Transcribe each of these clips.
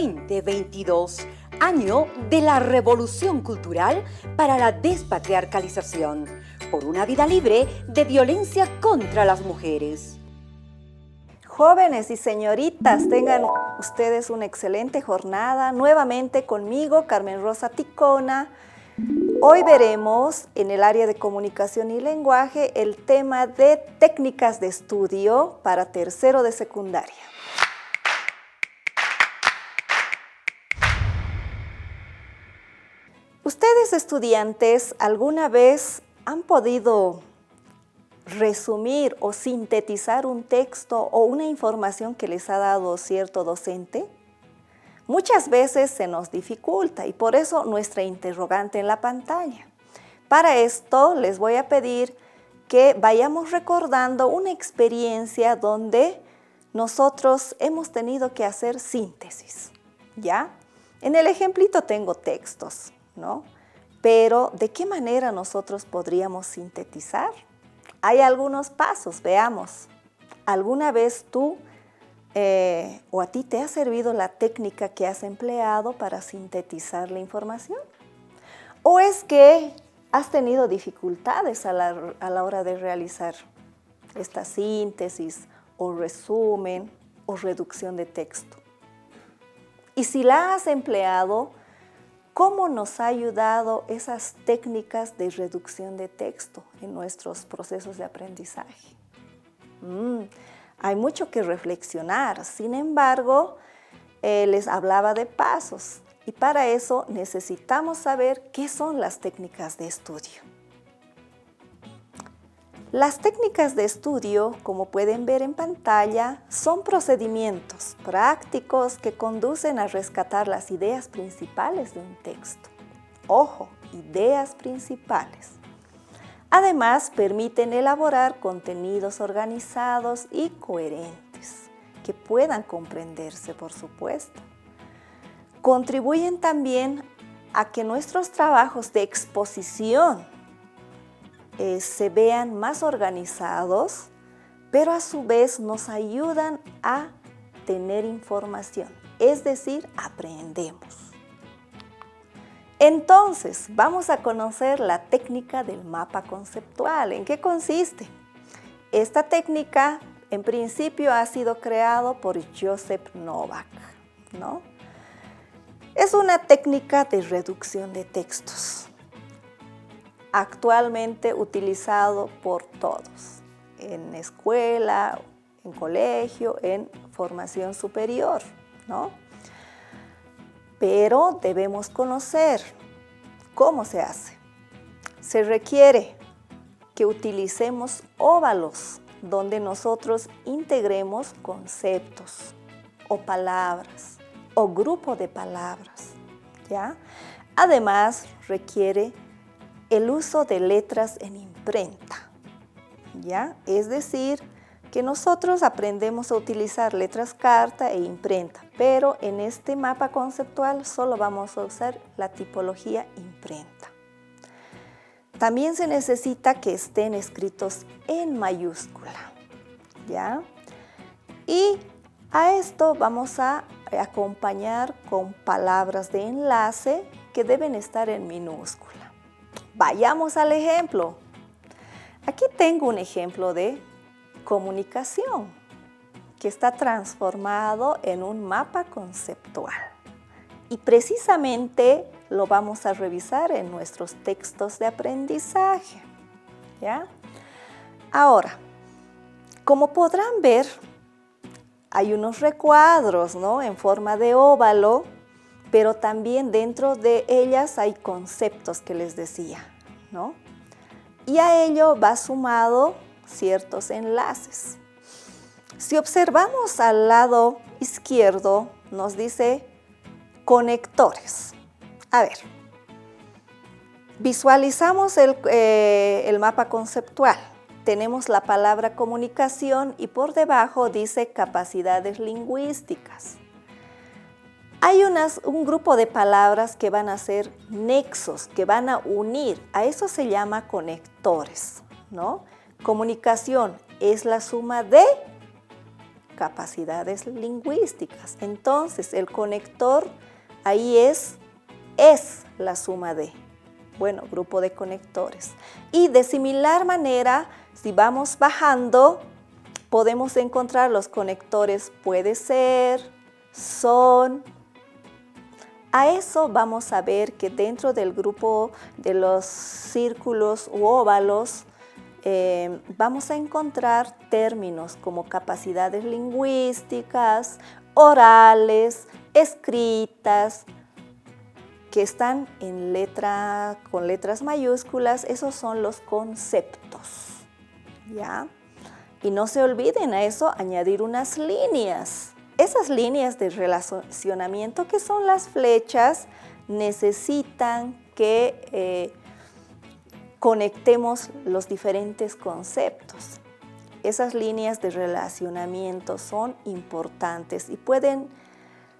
2022, año de la Revolución Cultural para la Despatriarcalización, por una vida libre de violencia contra las mujeres. Jóvenes y señoritas, tengan ustedes una excelente jornada. Nuevamente conmigo, Carmen Rosa Ticona. Hoy veremos en el área de comunicación y lenguaje el tema de técnicas de estudio para tercero de secundaria. ¿Ustedes, estudiantes, alguna vez han podido resumir o sintetizar un texto o una información que les ha dado cierto docente? Muchas veces se nos dificulta y por eso nuestra interrogante en la pantalla. Para esto les voy a pedir que vayamos recordando una experiencia donde nosotros hemos tenido que hacer síntesis, ¿ya? En el ejemplito tengo textos, ¿no? Pero ¿de qué manera nosotros podríamos sintetizar? Hay algunos pasos, veamos. ¿Alguna vez tú o a ti te ha servido la técnica que has empleado para sintetizar la información? ¿O es que has tenido dificultades a la hora de realizar esta síntesis o resumen o reducción de texto? Y si la has empleado, ¿cómo nos ha ayudado esas técnicas de reducción de texto en nuestros procesos de aprendizaje? Hay mucho que reflexionar, sin embargo, les hablaba de pasos y para eso necesitamos saber qué son las técnicas de estudio. Las técnicas de estudio, como pueden ver en pantalla, son procedimientos prácticos que conducen a rescatar las ideas principales de un texto. Ojo, ideas principales. Además, permiten elaborar contenidos organizados y coherentes, que puedan comprenderse, por supuesto. Contribuyen también a que nuestros trabajos de exposición se vean más organizados, pero a su vez nos ayudan a tener información, es decir, aprendemos. Entonces, vamos a conocer la técnica del mapa conceptual. ¿En qué consiste? Esta técnica, en principio, ha sido creado por Joseph Novak, ¿no? Es una técnica de reducción de textos, actualmente utilizado por todos, en escuela, en colegio, en formación superior, ¿no? Pero debemos conocer cómo se hace. Se requiere que utilicemos óvalos donde nosotros integremos conceptos o palabras o grupo de palabras, ¿ya? Además, requiere el uso de letras en imprenta, ¿ya? Es decir, que nosotros aprendemos a utilizar letras carta e imprenta, pero en este mapa conceptual solo vamos a usar la tipología imprenta. También se necesita que estén escritos en mayúscula, ¿ya? Y a esto vamos a acompañar con palabras de enlace que deben estar en minúscula. Vayamos al ejemplo. Aquí tengo un ejemplo de comunicación que está transformado en un mapa conceptual y precisamente lo vamos a revisar en nuestros textos de aprendizaje, ¿ya? Ahora, como podrán ver, hay unos recuadros, ¿no?, en forma de óvalo, pero también dentro de ellas hay conceptos que les decía, ¿no? Y a ello va sumado ciertos enlaces. Si observamos al lado izquierdo, nos dice conectores. A ver, visualizamos el mapa conceptual. Tenemos la palabra comunicación y por debajo dice capacidades lingüísticas. Hay un grupo de palabras que van a ser nexos, que van a unir. A eso se llama conectores, ¿no? Comunicación es la suma de capacidades lingüísticas. Entonces, el conector ahí es la suma de, bueno, grupo de conectores. Y de similar manera, si vamos bajando, podemos encontrar los conectores puede ser, son. A eso vamos a ver que dentro del grupo de los círculos u óvalos vamos a encontrar términos como capacidades lingüísticas, orales, escritas, que están con letras mayúsculas. Esos son los conceptos, ¿ya? Y no se olviden a eso añadir unas líneas. Esas líneas de relacionamiento, que son las flechas, necesitan que conectemos los diferentes conceptos. Esas líneas de relacionamiento son importantes y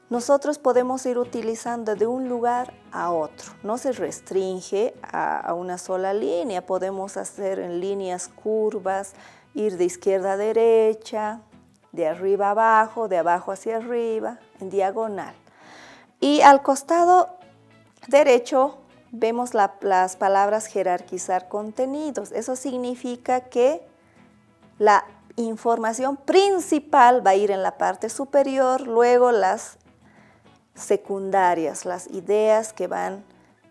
nosotros podemos ir utilizando de un lugar a otro. No se restringe a una sola línea, podemos hacer en líneas curvas, ir de izquierda a derecha, de arriba a abajo, de abajo hacia arriba, en diagonal. Y al costado derecho vemos las palabras jerarquizar contenidos. Eso significa que la información principal va a ir en la parte superior, luego las secundarias, las ideas que van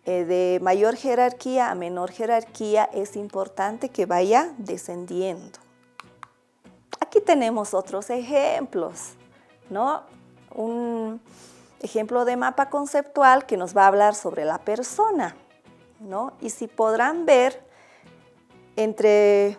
de mayor jerarquía a menor jerarquía, es importante que vaya descendiendo. Aquí tenemos otros ejemplos, ¿no? Un ejemplo de mapa conceptual que nos va a hablar sobre la persona, ¿no? Y si podrán ver, de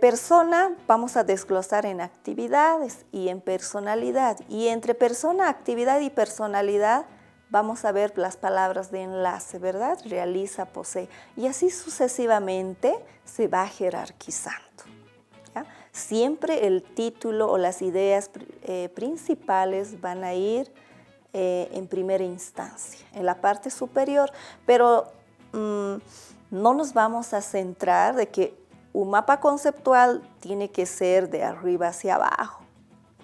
persona vamos a desglosar en actividades y en personalidad. Y entre persona, actividad y personalidad vamos a ver las palabras de enlace, ¿verdad? Realiza, posee. Y así sucesivamente se va jerarquizando, ¿ya? Siempre el título o las ideas principales van a ir en primera instancia, en la parte superior, pero no nos vamos a centrar de que un mapa conceptual tiene que ser de arriba hacia abajo.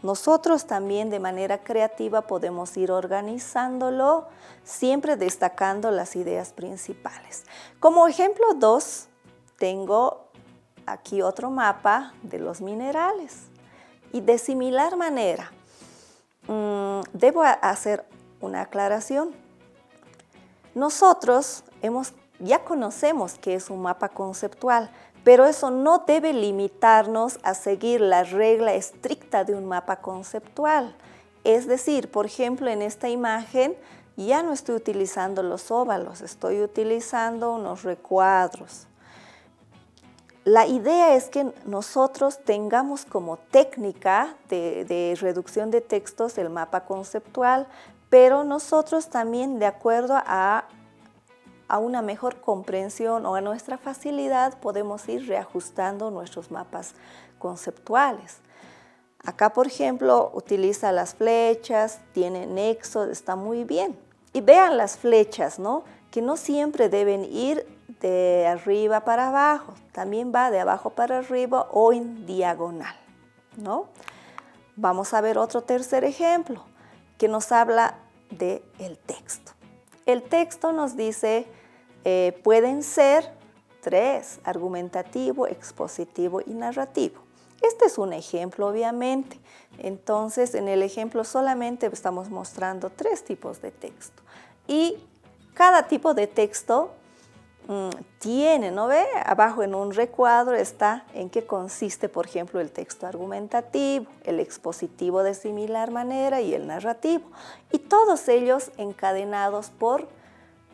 Nosotros también de manera creativa podemos ir organizándolo, siempre destacando las ideas principales. Como ejemplo 2, tengo aquí otro mapa de los minerales. Y de similar manera, debo hacer una aclaración. Nosotros ya conocemos qué es un mapa conceptual, pero eso no debe limitarnos a seguir la regla estricta de un mapa conceptual. Es decir, por ejemplo, en esta imagen ya no estoy utilizando los óvalos, estoy utilizando unos recuadros. La idea es que nosotros tengamos como técnica de reducción de textos el mapa conceptual, pero nosotros también, de acuerdo a una mejor comprensión o a nuestra facilidad, podemos ir reajustando nuestros mapas conceptuales. Acá, por ejemplo, utiliza las flechas, tiene nexos, está muy bien. Y vean las flechas, ¿no? Que no siempre deben ir de arriba para abajo, también va de abajo para arriba o en diagonal, ¿no? Vamos a ver otro tercer ejemplo que nos habla del texto. El texto nos dice, pueden ser 3, argumentativo, expositivo y narrativo. Este es un ejemplo, obviamente. Entonces, en el ejemplo solamente estamos mostrando 3 tipos de texto. Y cada tipo de texto tiene, ¿no ve? Abajo en un recuadro está en qué consiste, por ejemplo, el texto argumentativo, el expositivo de similar manera y el narrativo. Y todos ellos encadenados por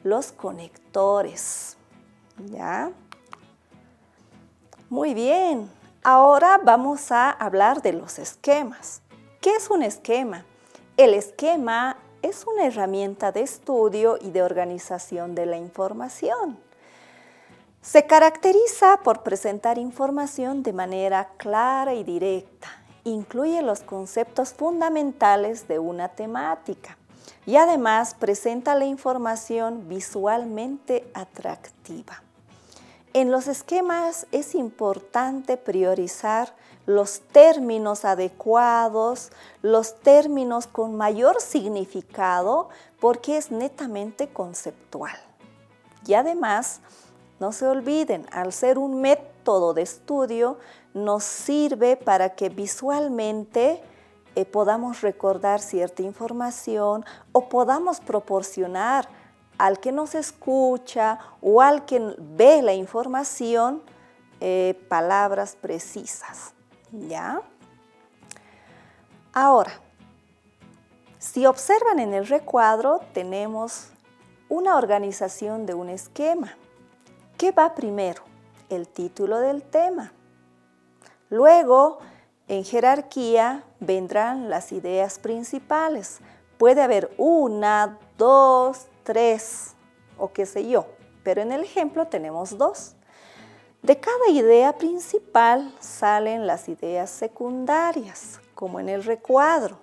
los conectores, ¿ya? Muy bien, ahora vamos a hablar de los esquemas. ¿Qué es un esquema? El esquema es una herramienta de estudio y de organización de la información. Se caracteriza por presentar información de manera clara y directa. Incluye los conceptos fundamentales de una temática y además presenta la información visualmente atractiva. En los esquemas es importante priorizar los términos adecuados, los términos con mayor significado, porque es netamente conceptual. Y además, no se olviden, al ser un método de estudio, nos sirve para que visualmente podamos recordar cierta información o podamos proporcionar al que nos escucha o al que ve la información palabras precisas, ¿ya? Ahora, si observan en el recuadro, tenemos una organización de un esquema. ¿Qué va primero? El título del tema. Luego, en jerarquía, vendrán las ideas principales. Puede haber 1, 2, 3 o qué sé yo, pero en el ejemplo tenemos 2. De cada idea principal salen las ideas secundarias, como en el recuadro.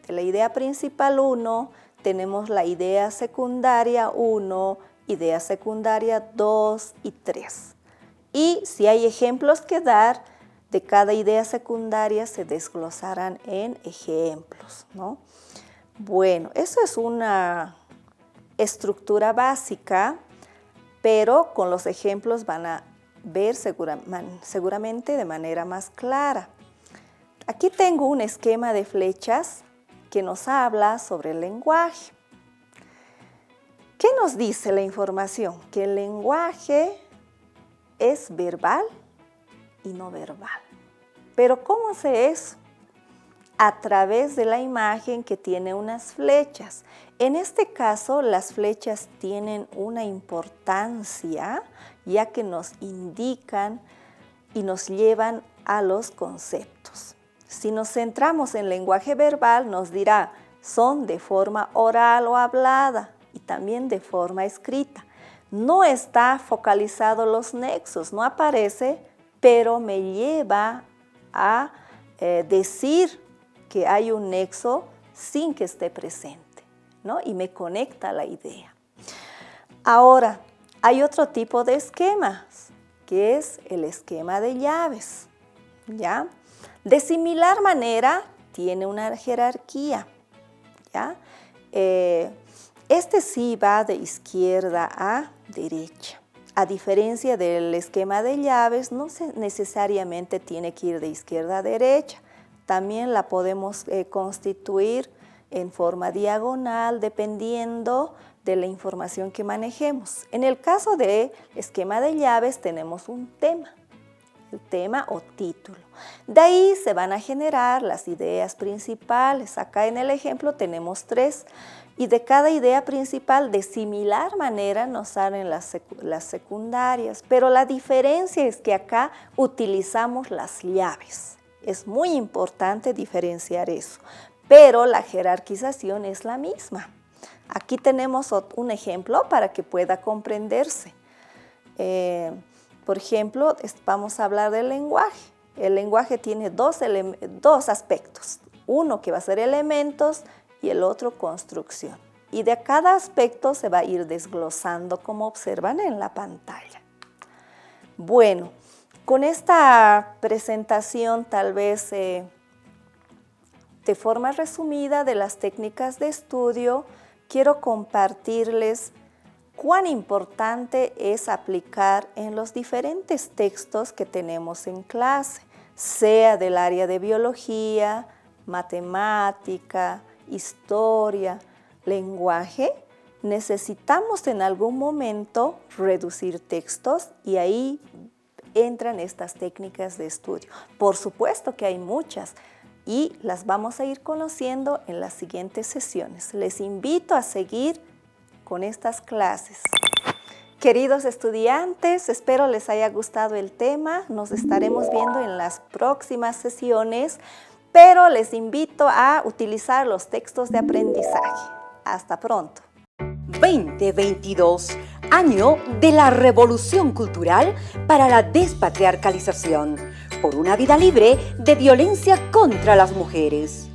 De la idea principal 1 tenemos la idea secundaria 1, idea secundaria 2 y 3. Y si hay ejemplos que dar, de cada idea secundaria se desglosarán en ejemplos, ¿no? Bueno, eso es una estructura básica, pero con los ejemplos van a ver seguramente de manera más clara. Aquí tengo un esquema de flechas que nos habla sobre el lenguaje. ¿Qué nos dice la información? Que el lenguaje es verbal y no verbal. ¿Pero cómo sé eso? A través de la imagen que tiene unas flechas. En este caso, las flechas tienen una importancia, ya que nos indican y nos llevan a los conceptos. Si nos centramos en lenguaje verbal, nos dirá, son de forma oral o hablada y también de forma escrita. No está focalizado los nexos, no aparece, pero me lleva a decir que hay un nexo sin que esté presente, ¿no? Y me conecta a la idea. Ahora, hay otro tipo de esquemas, que es el esquema de llaves, ¿ya? De similar manera, tiene una jerarquía, ¿ya? Este sí va de izquierda a derecha. A diferencia del esquema de llaves, no necesariamente tiene que ir de izquierda a derecha. También la podemos constituir en forma diagonal, dependiendo de la información que manejemos. En el caso del esquema de llaves tenemos un tema, el tema o título. De ahí se van a generar las ideas principales. Acá en el ejemplo tenemos 3. Y de cada idea principal, de similar manera, nos salen las secundarias. Pero la diferencia es que acá utilizamos las llaves. Es muy importante diferenciar eso. Pero la jerarquización es la misma. Aquí tenemos un ejemplo para que pueda comprenderse. Por ejemplo, vamos a hablar del lenguaje. El lenguaje tiene dos aspectos. Uno que va a ser elementos y el otro construcción. Y de cada aspecto se va a ir desglosando, como observan en la pantalla. Bueno, con esta presentación tal vez de forma resumida de las técnicas de estudio, quiero compartirles cuán importante es aplicar en los diferentes textos que tenemos en clase, sea del área de biología, matemática, historia, lenguaje. Necesitamos en algún momento reducir textos y ahí entran estas técnicas de estudio. Por supuesto que hay muchas y las vamos a ir conociendo en las siguientes sesiones. Les invito a seguir con estas clases. Queridos estudiantes, espero les haya gustado el tema. Nos estaremos viendo en las próximas sesiones, pero les invito a utilizar los textos de aprendizaje. Hasta pronto. 2022, año de la revolución cultural para la despatriarcalización, por una vida libre de violencia contra las mujeres.